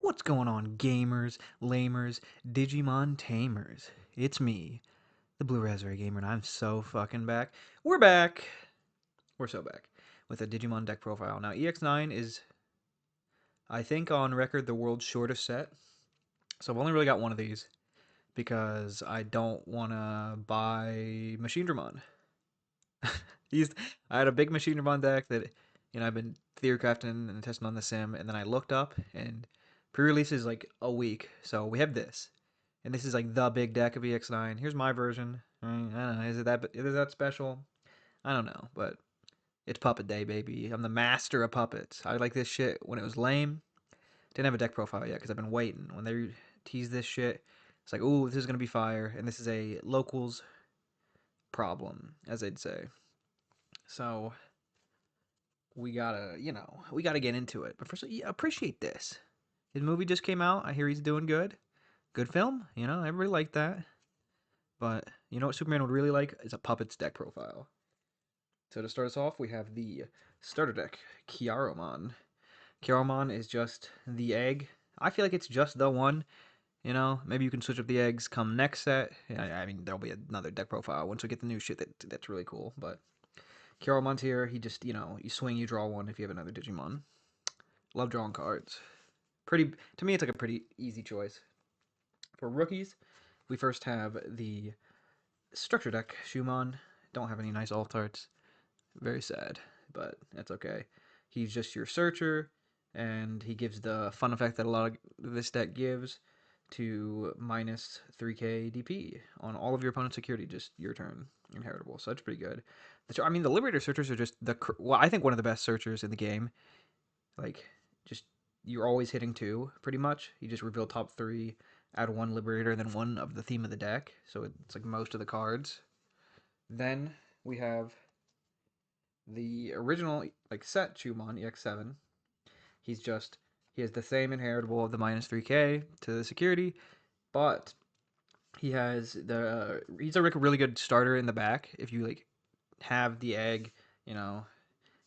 What's going on, gamers, lamers, Digimon tamers? It's me, the Blue Raspberry Gamer, and I'm so fucking back. We're back! We're so back. With a Digimon deck profile. Now, EX9 is, I think, on record, the world's shortest set. So I've only really got one of these because I don't want to buy Machine Dramon. He's, I had a big Machine Dramon deck that, I've been theory crafting and testing on the sim, and then I looked up, and pre-release is like a week. So we have this. And this is like the big deck of EX9. Here's my version. I don't know. Is that special? I don't know, but it's Puppet Day, baby. I'm the master of puppets. I like this shit when it was lame. Didn't have a deck profile yet because I've been waiting. When they tease this shit, it's like, ooh, this is gonna be fire, and this is a locals problem, as they'd say. So we gotta get into it. But first, yeah, appreciate this. His movie just came out. I hear he's doing good. Good film. Everybody liked that. But you know what Superman would really like is a puppets deck profile. So to start us off, we have the starter deck, Kiaromon. Kiaromon is just the egg. I feel like it's just the one. Maybe you can switch up the eggs come next set. I mean, there'll be another deck profile once we get the new shit that's really cool. But Kiaromon's here. He just, you swing, you draw one if you have another Digimon. Love drawing cards. To me, it's like a pretty easy choice. For rookies, we first have the structure deck, Shumon. Don't have any nice alt arts. Very sad, but that's okay. He's just your searcher, and he gives the fun effect that a lot of this deck gives to minus 3k DP on all of your opponent's security, just your turn, inheritable. So that's pretty good. The Liberator searchers are just I think one of the best searchers in the game. Like, just you're always hitting two, pretty much. You just reveal top three, add one Liberator, and then one of the theme of the deck. So it's like most of the cards. Then we have the original set Chumon EX7. He has the same inheritable of the minus 3k to the security, but he's a really good starter in the back if you have the egg, you know,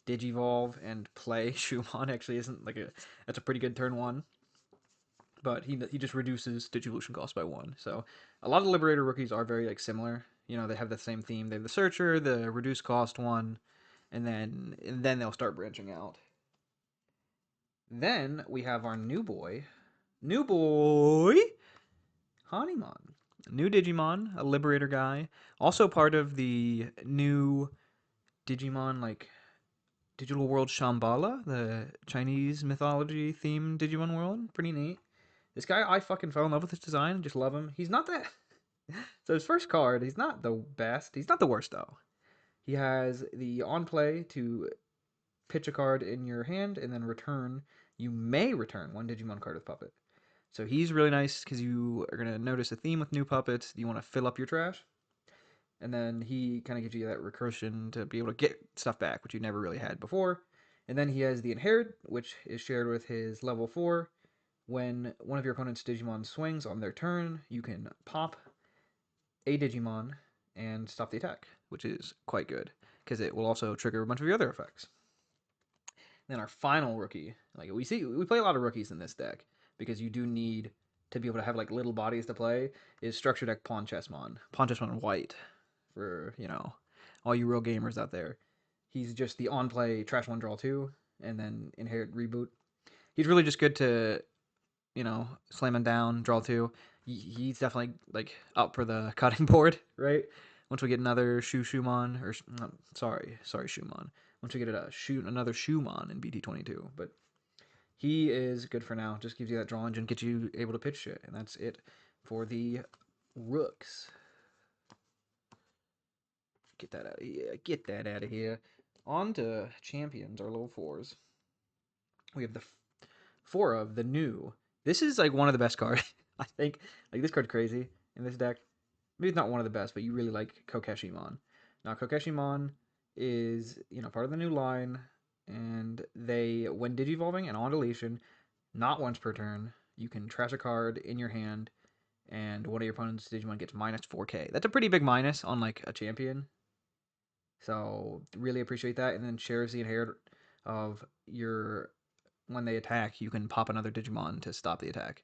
Digivolve and play Shumon. Actually isn't that's a pretty good turn one. But he just reduces Digivolution cost by one. So a lot of Liberator rookies are very similar. They have the same theme. They have the Searcher, the reduced cost one, and then they'll start branching out. Then we have our new boy, Hanimon, new Digimon, a Liberator guy, also part of the new Digimon Digital World Shambhala, the Chinese mythology themed Digimon world. Pretty neat. This guy, I fucking fell in love with his design. Just love him. He's not that. So his first card, he's not the best. He's not the worst though. He has the on play to pitch a card in your hand and then return. You may return one Digimon card with puppet. So he's really nice because you are gonna notice a theme with new puppets. You want to fill up your trash, and then he kind of gives you that recursion to be able to get stuff back, which you never really had before. And then he has the inherit, which is shared with his level 4. When one of your opponent's Digimon swings on their turn, you can pop a Digimon and stop the attack, which is quite good because it will also trigger a bunch of your other effects. Then our final rookie, we play a lot of rookies in this deck because you do need to be able to have little bodies to play. Is structure deck Pawn Chessmon, White, for all you real gamers out there. He's just the on play trash one draw two, and then inherit reboot. He's really just good to slam him down, draw two. He's definitely up for the cutting board, right? Once we get another Shumon, or sorry, Shumon. Once we get another Shumon in BT22, but he is good for now. Just gives you that draw engine, gets you able to pitch shit, and that's it for the rooks. Get that out of here. Get that out of here. On to champions, our level 4s. We have the 4 of the new. This is one of the best cards. I think this card's crazy in this deck. Maybe it's not one of the best, but you really like Kokeshimon. Now Kokeshimon is part of the new line, and when digivolving and on deletion, not once per turn, you can trash a card in your hand, and one of your opponent's Digimon gets minus 4k. That's a pretty big minus on a champion. So really appreciate that, and then shares the inherit of your when they attack, you can pop another Digimon to stop the attack.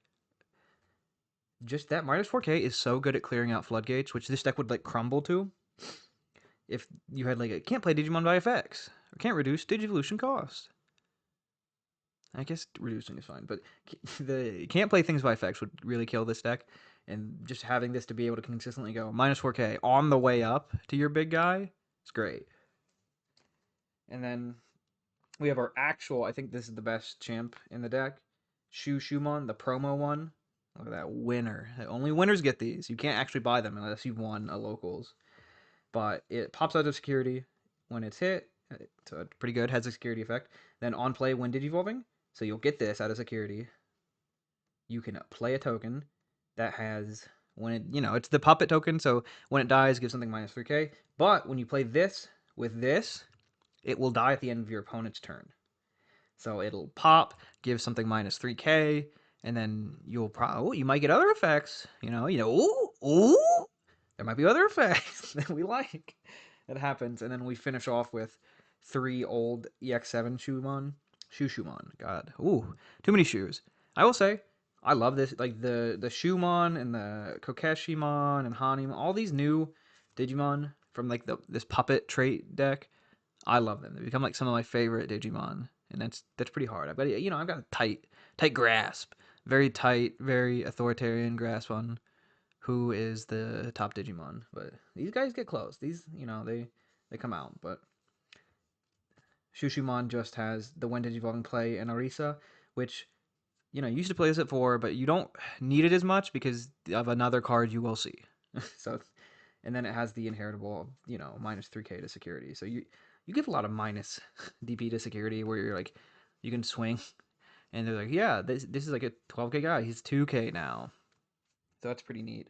Just that minus 4K is so good at clearing out floodgates, which this deck would like crumble to if you had like a can't play Digimon by effects or can't reduce Digivolution cost. I guess reducing is fine, but the can't play things by effects would really kill this deck. And just having this to be able to consistently go minus 4K on the way up to your big guy, it's great. And then we have our actual, I think this is the best champ in the deck, Shumon, the promo one. Look at that winner. Only winners get these. You can't actually buy them unless you've won a locals. But it pops out of security when it's hit. So it's pretty good. Has a security effect. Then on play when digivolving. So you'll get this out of security. You can play a token that has when it it's the puppet token. So when it dies, gives something minus 3K. But when you play this with this, it will die at the end of your opponent's turn. So it'll pop, give something minus 3K, and then you'll probably you might get other effects. Ooh, there might be other effects that we like that happens, and then we finish off with 3 old EX7 Shumon. God, ooh, too many shoes. I will say, I love this. Like the Shumon and the Kokeshimon and Hanimon, all these new Digimon from like this puppet trait deck. I love them. They become like some of my favorite Digimon, and that's pretty hard. I've got a tight grasp, very tight, very authoritarian grasp on who is the top Digimon. But these guys get close. These they come out. But Shushimon just has the when Digivolving play and Arisa, which you used to play this at 4, but you don't need it as much because of another card you will see. So and then it has the inheritable, minus 3K to security. So you give a lot of minus DP to security where you're like, you can swing, and they're like, yeah, this is like a 12K guy. He's 2K now, so that's pretty neat.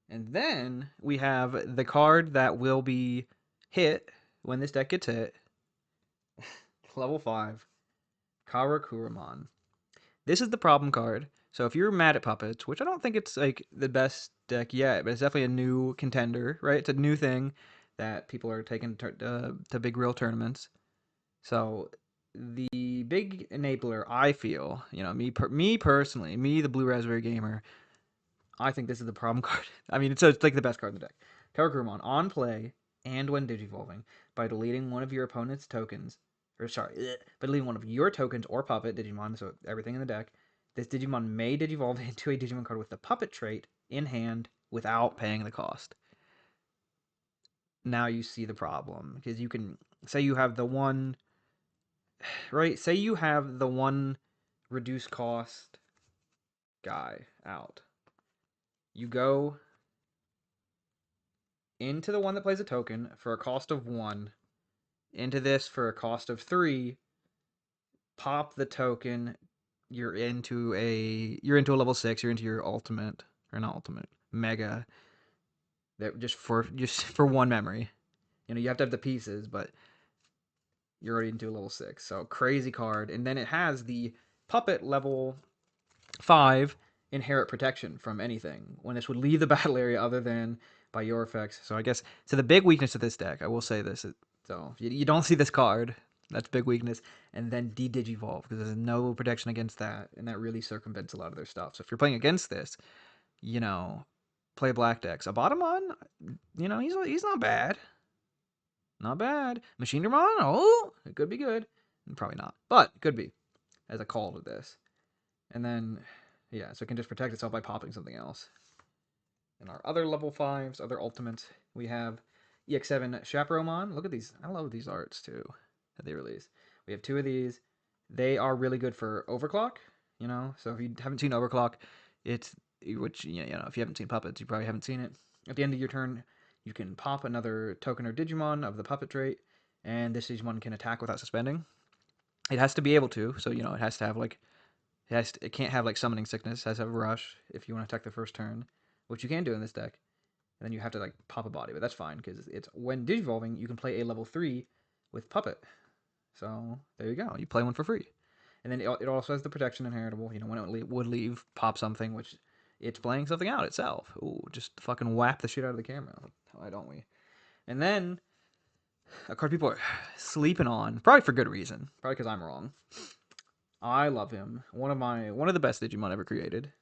And then we have the card that will be hit when this deck gets hit. Level 5, Karakuramon. This is the problem card. So if you're mad at puppets, which I don't think it's like the best deck yet, but it's definitely a new contender, right? It's a new thing that people are taking to big real tournaments. So the big enabler, I feel, me personally, me the Blue Raspberry Gamer, I think this is the problem card. I mean, it's like the best card in the deck. Karakurumon on play and when digivolving by deleting one of your opponent's tokens, by deleting one of your tokens or puppet Digimon, so everything in the deck. This Digimon may digivolve into a Digimon card with the puppet trait in hand without paying the cost. Now you see the problem because you can say you have the one, right? Say you have the one reduced cost guy out. You go into the one that plays a token for a cost of 1, into this for a cost of 3, pop the token, you're into a level 6, you're into your ultimate, or not ultimate, mega, that just for one memory. You have to have the pieces, but you're already into a level 6. So crazy card. And then it has the puppet level 5 inherit protection from anything when this would leave the battle area other than by your effects. So I guess the big weakness of this deck, I will say this. So you don't see this card. That's big weakness. And then de-digivolve because there's no protection against that, and that really circumvents a lot of their stuff. So if you're playing against this, play black decks. A Botamon, he's not bad. Not bad. Machinedramon, oh, it could be good. Probably not, but it could be as a call to this. And then, yeah, so it can just protect itself by popping something else. And our other level 5s, other ultimates, we have EX7 Chaperonemon. Look at these. I love these arts, too, that they release. We have 2 of these. They are really good for Overclock, So if you haven't seen Overclock, if you haven't seen Puppets, you probably haven't seen it. At the end of your turn, you can pop another token or Digimon of the Puppet trait, and this Digimon can attack without suspending. It has to be able to, so, it has to have, like, it can't have like summoning sickness. It has to have rush if you want to attack the first turn, which you can do in this deck. And then you have to like pop a body, but that's fine because it's when digivolving you can play a level 3 with puppet. So there you go. You play one for free, and then it also has the protection inheritable. When it would leave, pop something, which it's playing something out itself. Ooh, just fucking whap the shit out of the camera. Why don't we? And then a card people are sleeping on, probably for good reason. Probably because I'm wrong. I love him. One of the best Digimon ever created.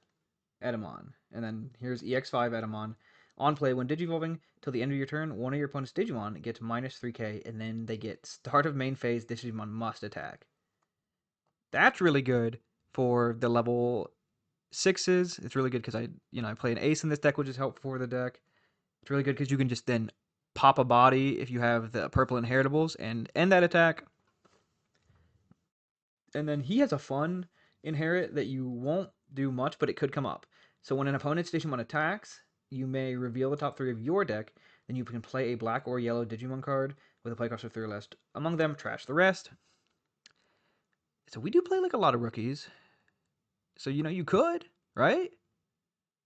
Edamon. And then here's EX5 Edamon. On play, when Digivolving till the end of your turn, one of your opponent's Digimon gets minus 3k, and then they get start of main phase, Digimon must attack. That's really good for the level 6s. It's really good because I play an ace in this deck, which is helpful for the deck. It's really good because you can just then pop a body if you have the purple inheritables and end that attack. And then he has a fun inherit that you won't do much, but it could come up. So when an opponent's Digimon attacks, you may reveal the top 3 of your deck. Then you can play a black or yellow Digimon card with a play cost of 3 or less among them, trash the rest. So we do play like a lot of rookies. So you could, right?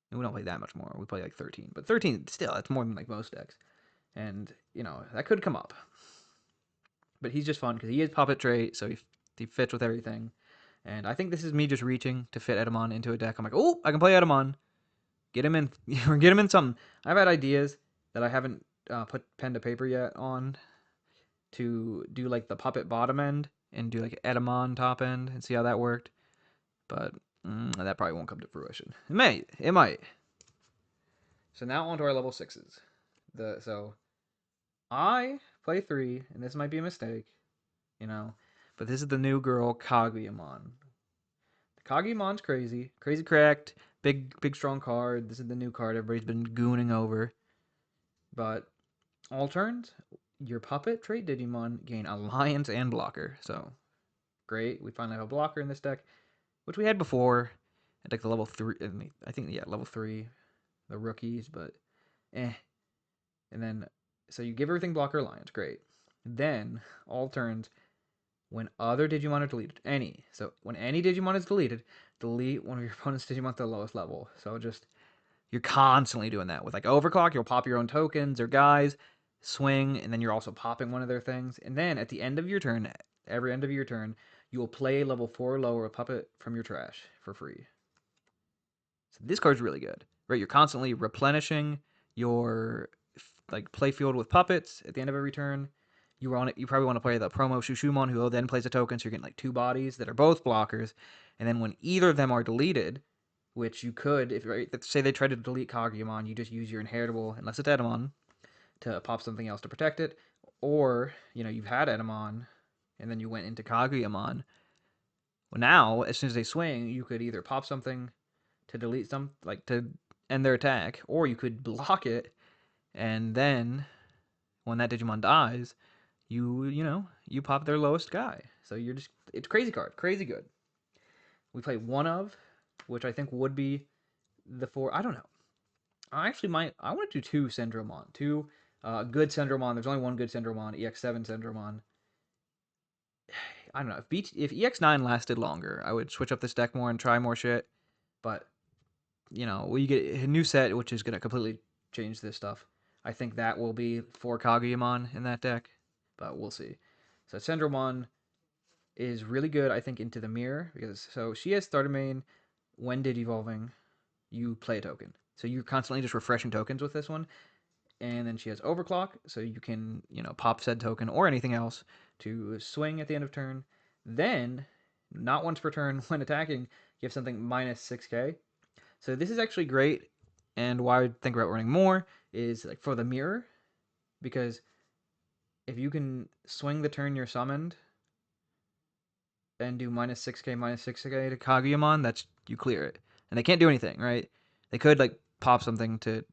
And we don't play that much more. We play like 13, but 13 still that's more than like most decks. And that could come up. But he's just fun because he is puppet trait, so he fits with everything. And I think this is me just reaching to fit Edamon into a deck. I'm like, oh, I can play Edamon. Get him in, get him in something. I've had ideas that I haven't put pen to paper yet on to do like the puppet bottom end and do like Edamon top end and see how that worked. But that probably won't come to fruition. It might. So now on to our level 6s. So I play 3, and this might be a mistake, but this is the new girl Kaguyamon. Kaguyamon's crazy, crazy cracked, big strong card. This is the new card everybody's been gooning over. But all turns, your puppet trait Digimon gain Alliance and Blocker. So great, we finally have a blocker in this deck, which we had before at like the level 3. I think level 3, the rookies, but eh. And then so you give everything blocker Alliance, great. Then all turns, when other Digimon are deleted, when any Digimon is deleted, delete one of your opponent's Digimon to the lowest level. So you're constantly doing that with like Overclock. You'll pop your own tokens or guys, swing, and then you're also popping one of their things. And then at the end of your turn, every end of your turn, you will play level 4 or lower a puppet from your trash for free. So this card's really good, right? You're constantly replenishing your like playfield with puppets at the end of every turn. You probably want to play the promo Shushumon, who then plays a token, so you're getting like 2 bodies that are both blockers. And then when either of them are deleted, which you could, if right, say they try to delete Kaguyamon, you just use your inheritable, unless it's Edamon, to pop something else to protect it. Or you've had Edamon, and then you went into Kaguyamon. Well, now as soon as they swing, you could either pop something to delete to end their attack, or you could block it, and then when that Digimon dies, you pop their lowest guy. So it's crazy card, crazy good. We play one of, which I think would be the 4. I don't know. I want to do 2 Syndromon, 2 good Syndromon. There's only one good Syndromon, EX7 Syndromon. I don't know if EX9 lasted longer, I would switch up this deck more and try more shit. But we get a new set, which is gonna completely change this stuff. I think that will be 4 Kaguyamon in that deck, but we'll see. So Syndromon is really good, I think, into the mirror because she has starter main. When Digivolving, you play a token, so you're constantly just refreshing tokens with this one. And then she has Overclock, so you can pop said token or anything else to swing at the end of turn. Then, not once per turn when attacking, you have something minus 6k. So this is actually great, and why I would think about running more is like for the mirror, because if you can swing the turn you're summoned and do minus 6k to Kaguyamon, you clear it. And they can't do anything, right? They could like pop something to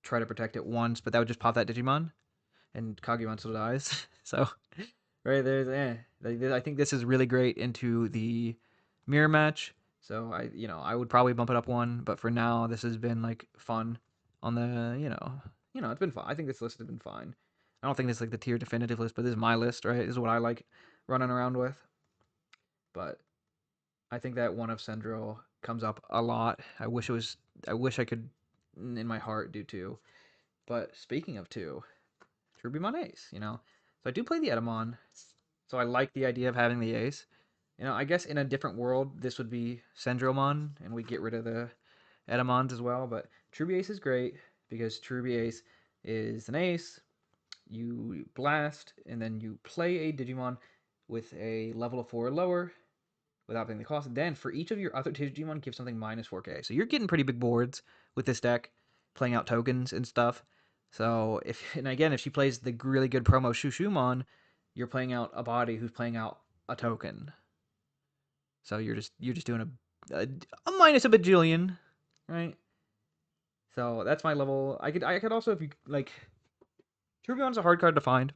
try to protect it once, but that would just pop that Digimon, and Kaguyamon still dies. So right there's I think this is really great into the mirror match. So I would probably bump it up 1, but for now this has been like fun on the it's been fun. I think this list has been fine. I don't think this is like the tier definitive list, but this is my list, right? This is what I like running around with. But I think that one of Sendro comes up a lot. I wish I could in my heart do 2. But speaking of 2, Trubimon Ace, So I do play the Edamon, so I like the idea of having the Ace. I guess in a different world, this would be Sendromon, and we get rid of the Edamons as well. But Truby Ace is great because Truby Ace is an ace. You blast, and then you play a Digimon with a level of 4 or lower. without paying the cost. Then for each of your other Digimon, give something minus 4K. So you're getting pretty big boards with this deck, playing out tokens and stuff. So and again, if she plays the really good promo Shushumon, you're playing out a body who's playing out a token. So you're just doing a minus a bajillion, right? So that's my level. I could also, if you like, Tourbillon's a hard card to find,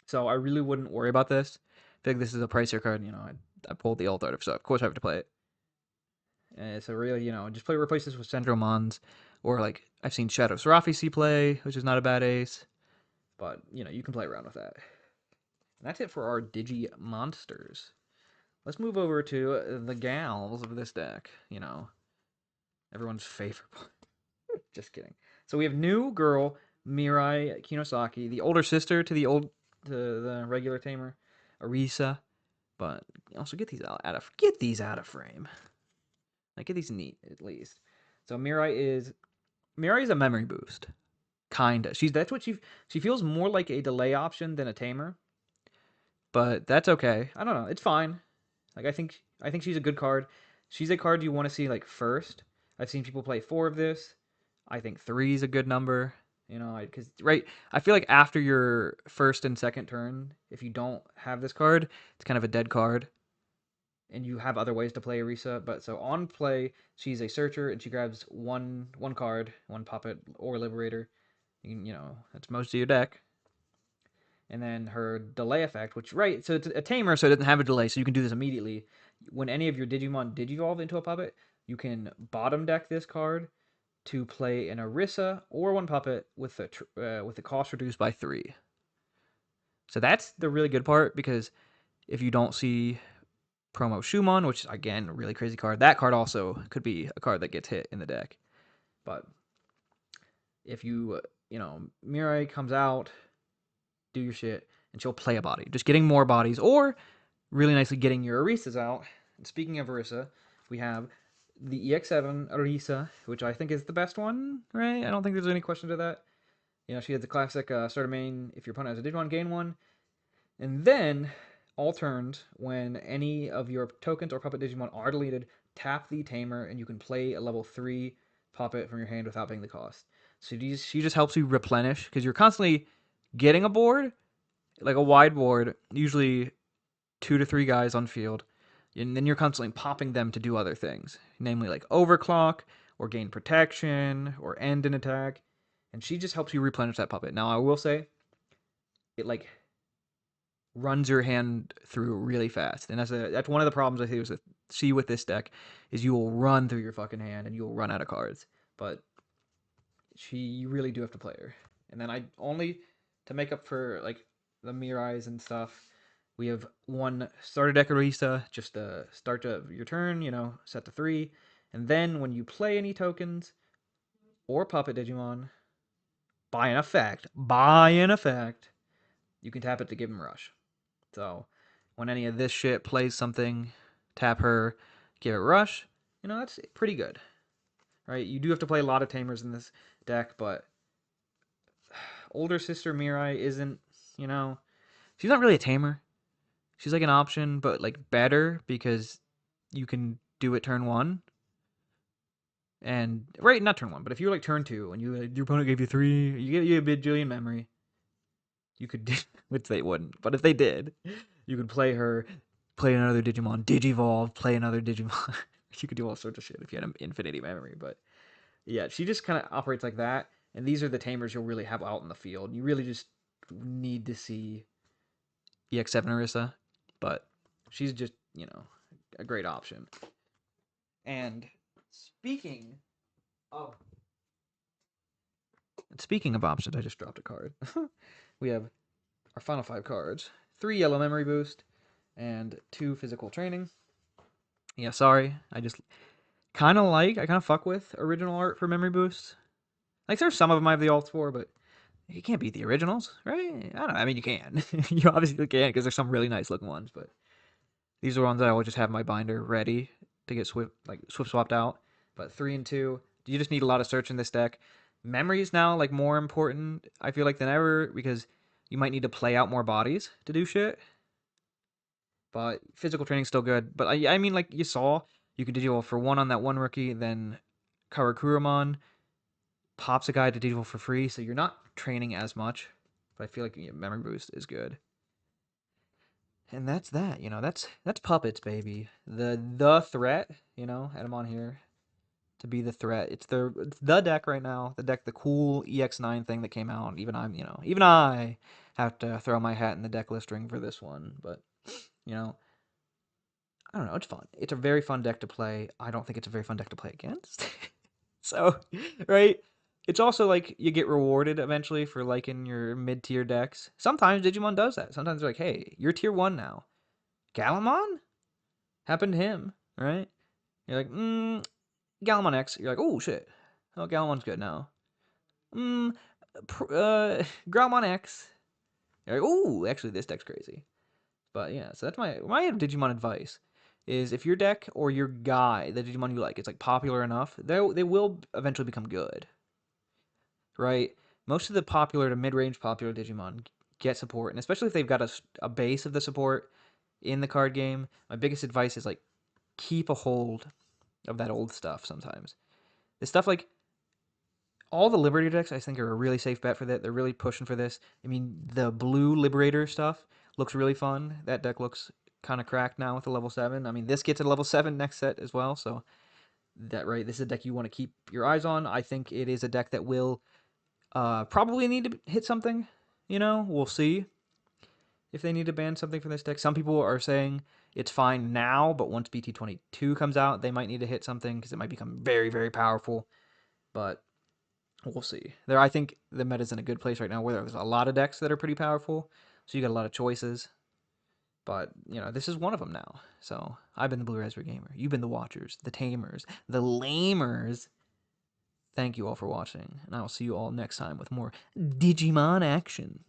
so I really wouldn't worry about this. I feel like this is a pricier card. I pulled the alt art, so of course I have to play it. So really, just replace this with Central Mons, or like I've seen Shadow Seraphi play, which is not a bad ace. But you can play around with that. And that's it for our Digi monsters. Let's move over to the gals of this deck. Everyone's favorite. Just kidding. So we have new girl Mirai Kinosaki, the older sister to the regular tamer, Arisa. But also get these out of frame. Like, get these neat at least. So Mirai is a memory boost, kinda. She feels more like a delay option than a tamer, but that's okay. I don't know. It's fine. Like, I think she's a good card. She's a card you want to see like first. I've seen people play 4 of this. I think 3 is a good number. Because right, I feel like after your first and second turn, if you don't have this card, it's kind of a dead card, and you have other ways to play Arisa. But so on play, she's a searcher, and she grabs one card, one puppet or liberator. That's most of your deck. And then her delay effect, which, right, so it's a tamer, so it doesn't have a delay, so you can do this immediately. When any of your Digimon digivolve into a puppet, you can bottom deck this card to play an Orisa or one puppet with the cost reduced by 3. So that's the really good part, because if you don't see promo Shumon, which is again a really crazy card, that card also could be a card that gets hit in the deck. But if Mirai comes out, do your shit, and she'll play a body. Just getting more bodies, or really nicely getting your Orisas out. And speaking of Orisa, we have the EX9 Orisa, which I think is the best one, right? I don't think there's any question to that. She has the classic starter main. If your opponent has a Digimon, gain 1. And then, all turns, when any of your tokens or puppet Digimon are deleted, tap the tamer, and you can play a level 3 puppet from your hand without paying the cost. So she just helps you replenish, because you're constantly getting a board, like a wide board, usually 2 to 3 guys on field, and then you're constantly popping them to do other things, namely like overclock, or gain protection, or end an attack, and she just helps you replenish that puppet. Now, I will say, it like runs your hand through really fast, and that's one of the problems I see with this deck, is you will run through your fucking hand and you'll run out of cards. But you really do have to play her. And then I only to make up for like the Mirais and stuff, we have one starter deck Arisa, just the start of your turn, set to 3. And then when you play any tokens or puppet Digimon, by an effect, you can tap it to give him rush. So when any of this shit plays something, tap her, give it rush, that's pretty good. Right? You do have to play a lot of tamers in this deck, but older sister Mirai isn't, she's not really a tamer. She's like an option, but like better, because you can do it turn 1. And right, not turn 1, but if you were like turn 2 and your opponent gave you 3, you a bajillion memory. You could, which they wouldn't, but if they did, you could play her, play another Digimon, Digivolve, play another Digimon. You could do all sorts of shit if you had an infinity memory. But yeah, she just kind of operates like that. And these are the tamers you'll really have out in the field. You really just need to see EX9 Orisa, but she's just, a great option. And of speaking of options, I just dropped a card. We have our final 5 cards: 3 yellow memory boost and 2 physical training. Yeah, sorry, I just kind of fuck with original art for memory boosts. Like, there's some of them I have the alts for, but you can't beat the originals, right? I don't know. I mean, you can. You obviously can, because there's some really nice looking ones, but these are ones that I will just have my binder ready to get swift swapped out. But 3 and 2, you just need a lot of search in this deck. Memory is now like more important, I feel like, than ever, because you might need to play out more bodies to do shit. but physical training's still good. But I mean, like you saw, you could digivolve for one on that one rookie, then Karakuramon pops a guy to digivolve for free, so you're not training as much. But I feel like memory boost is good. And that's that. That's puppets, baby. The threat. Add them on here to be the threat. It's the deck right now. The deck, the cool EX9 thing that came out. Even I have to throw my hat in the deck list ring for this one. But you know, I don't know. It's fun. It's a very fun deck to play. I don't think it's a very fun deck to play against. So, right? It's also like you get rewarded eventually for liking your mid tier decks. Sometimes Digimon does that. Sometimes they're like, hey, you're tier 1 now. Galamon? Happened to him, right? You're like, Galamon X. You're like, oh shit. Oh, Galamon's good now. Mm, Growlmon X. You're like, oh, actually, this deck's crazy. But yeah, so that's my Digimon advice. Is if your deck or your guy, the Digimon you like, it's like popular enough, they will eventually become good, right? Most of the popular to mid-range popular Digimon get support, and especially if they've got a base of the support in the card game, my biggest advice is like keep a hold of that old stuff sometimes. The stuff like all the Liberator decks, I think, are a really safe bet for that. They're really pushing for this. I mean, the blue Liberator stuff looks really fun. That deck looks kind of cracked now with the level 7. I mean, this gets a level 7 next set as well, so this is a deck you want to keep your eyes on. I think it is a deck that will probably need to hit something. We'll see if they need to ban something from this deck. Some people are saying it's fine now, but once BT22 comes out, they might need to hit something because it might become very, very powerful. But we'll see. I think the meta's in a good place right now where there's a lot of decks that are pretty powerful, so you got a lot of choices. But, this is one of them now. So, I've been the Blue Raspberry Gamer. You've been the Watchers, the Tamers, the Lamers. Thank you all for watching, and I will see you all next time with more Digimon action.